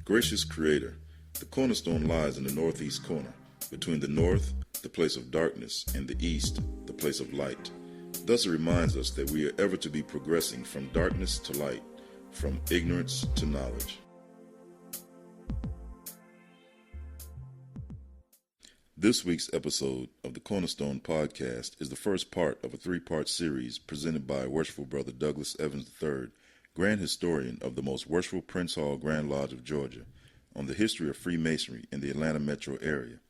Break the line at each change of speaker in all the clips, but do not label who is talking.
Gracious Creator, the cornerstone lies in the northeast corner, between the north, the place of darkness, and the east, the place of light. Thus it reminds us that we are ever to be progressing from darkness to light, from ignorance to knowledge. This week's episode of the Cornerstone podcast is the first part of a three-part series presented by Worshipful Brother Douglas Evans III, Grand Historian of the most worshipful Prince Hall Grand Lodge of Georgia, on the history of Freemasonry in the Atlanta metro area.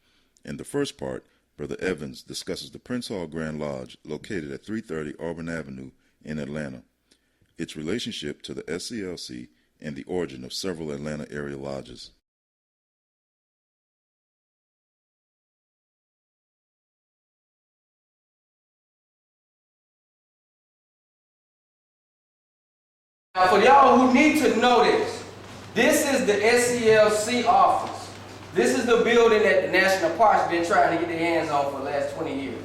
In the first part, Brother Evans discusses the Prince Hall Grand Lodge located at 330 Auburn Avenue in Atlanta, its relationship to the SCLC, and the origin of several Atlanta area lodges.
Now, for y'all who need to know this is the SCLC office. This is the building that the National Parks been trying to get their hands on for the last 20 years.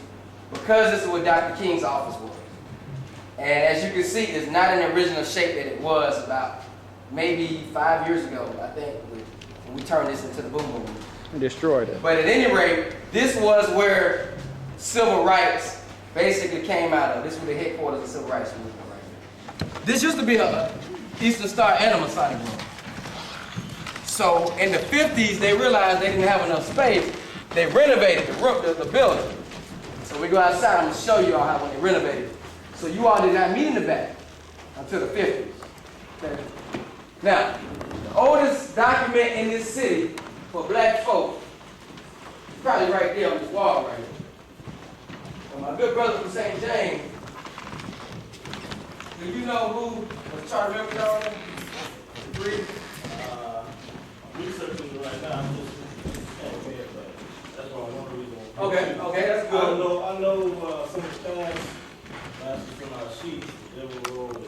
Because this is where Dr. King's office was. And as you can see, it's not in the original shape that it was about maybe 5 years ago, I think, when we turned this into the Boom Boom.
And destroyed it.
But at any rate, this was where civil rights basically came out of. This was the headquarters of the civil rights movement. This used to be a Eastern Star and a Masonic room. So in the 50s, they realized they didn't have enough space. They renovated the building. So we go outside, I'm going to show you all how when they renovated it. So you all did not meet in the back until the 50s. Okay. Now, the oldest document in this city for black folk is probably right there on this wall right here. And my good brother from St. James, do you know who was charter member down there? Three?
I'm researching it right now. I'm just but that's why one reason.
Okay, that's good.
I know some of the staff last from our sheets. They were rolled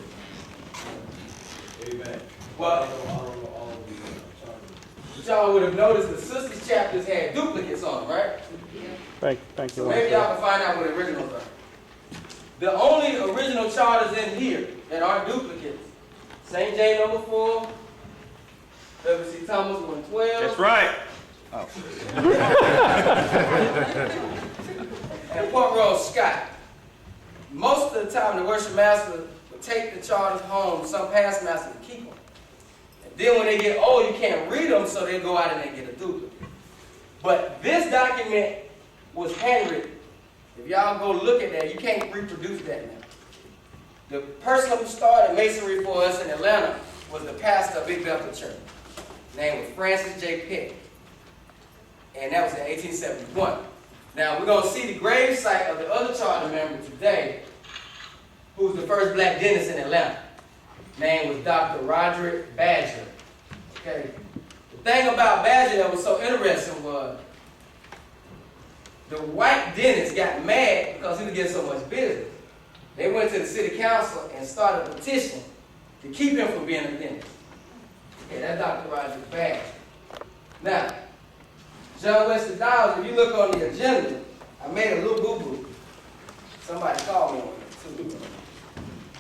way back.
Well,
I don't know all of these charters.
But y'all would have noticed the sisters chapters had duplicates on them, right?
Thank you.
So maybe y'all can find out what the originals are. The only original charters in here that aren't duplicates, St. James number 4, W.C. Thomas 112.
That's right.
And Port Rose Scott. Most of the time, the worship master would take the charters home, some past master would keep them. And then when they get old, you can't read them, so they go out and they get a duplicate. But this document was handwritten. If y'all go look at that, you can't reproduce that now. The person who started Masonry for us in Atlanta was the pastor of Big Bethel Church. His name was Francis J. Peck. And that was in 1871. Now, we're going to see the grave site of the other charter member today, who was the first black dentist in Atlanta. His name was Dr. Roderick Badger. Okay. The thing about Badger that was so interesting was the white dentist got mad because he was getting so much business. They went to the city council and started a petition to keep him from being a dentist. Okay, that's Dr. Roderick Badger. Now, John Wesley Downs, if you look on the agenda, I made a little boo-boo. Somebody called me on it too.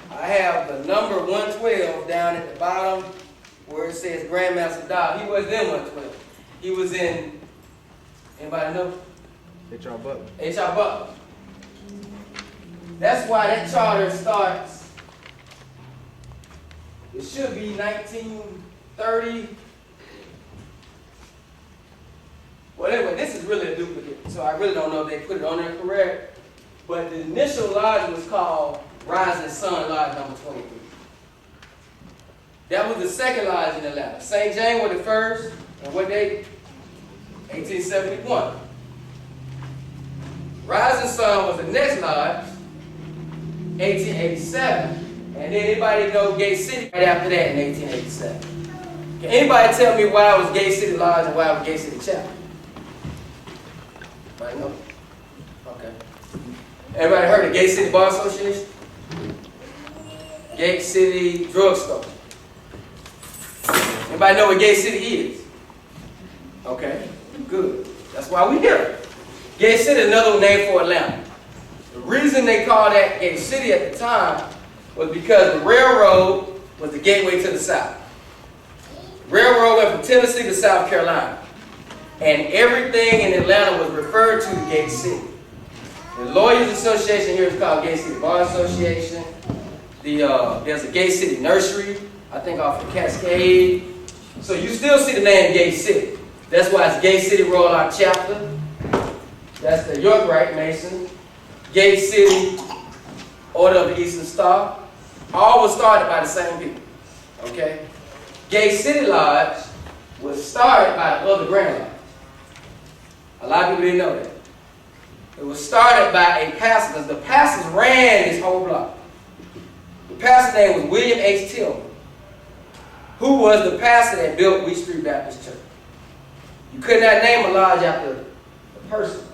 I have the number 112 down at the bottom where it says Grandmaster Downs. He wasn't in 112. He was in, anybody know?
H.R. Butler.
H.R. Butler. That's why that charter starts, it should be 1930. Well, anyway, this is really a duplicate, so I really don't know if they put it on there correct. But the initial lodge was called Rising Sun Lodge number 23. That was the second lodge in Atlanta. St. James was the first, and what date? 1871. Rising Sun was the next lodge, 1887. And then anybody know Gate City right after that in 1887? Can anybody tell me why it was Gate City Lodge and why it was Gate City Chapel? Anybody know? Okay. Everybody heard of Gate City Bar Association? Gate City Drugstore. Anybody know what Gate City is? Okay, good. That's why we're here. Gate City is another name for Atlanta. The reason they called that Gate City at the time was because the railroad was the gateway to the South. Railroad went from Tennessee to South Carolina. And everything in Atlanta was referred to as Gate City. The Lawyers Association here is called Gate City Bar Association. There's a Gate City Nursery, I think off of Cascade. So you still see the name Gate City. That's why it's Gate City Royal Arch Chapter. That's the York Rite Mason. Gate City Order of the Eastern Star. All was started by the same people. Okay? Gate City Lodge was started by the other Grand Lodge. A lot of people didn't know that. It was started by a pastor, because the pastors ran this whole block. The pastor's name was William H. Tillman, who was the pastor that built Wheat Street Baptist Church. You could not name a lodge after a person.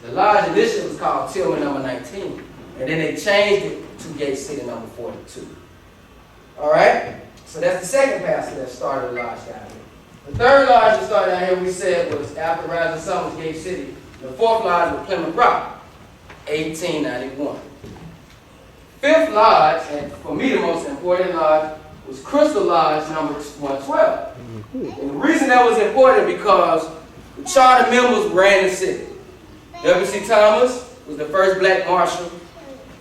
The lodge initially was called Tillman number 19, and then they changed it to Gate City number 42. All right? So that's the second pastor that started the lodge down here. The third lodge that started down here, we said, was after Rising Sun was Gate City. The fourth lodge was Plymouth Rock, 1891. Fifth lodge, and for me the most important lodge, was Crystal Lodge number 112. And the reason that was important because the charter members ran the city. W.C. Thomas was the first black marshal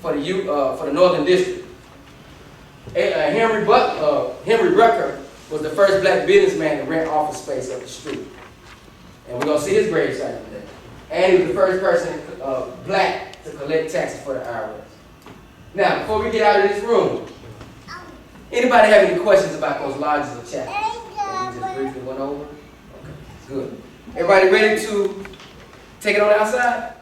for the Northern District. Henry Rucker was the first black businessman to rent office space up the street. And we're going to see his gravesite today. And he was the first person black to collect taxes for the IRS. Now, before we get out of this room, anybody have any questions about those lodges or chapters that we just briefly went over? Okay, good. Everybody ready to take it on outside?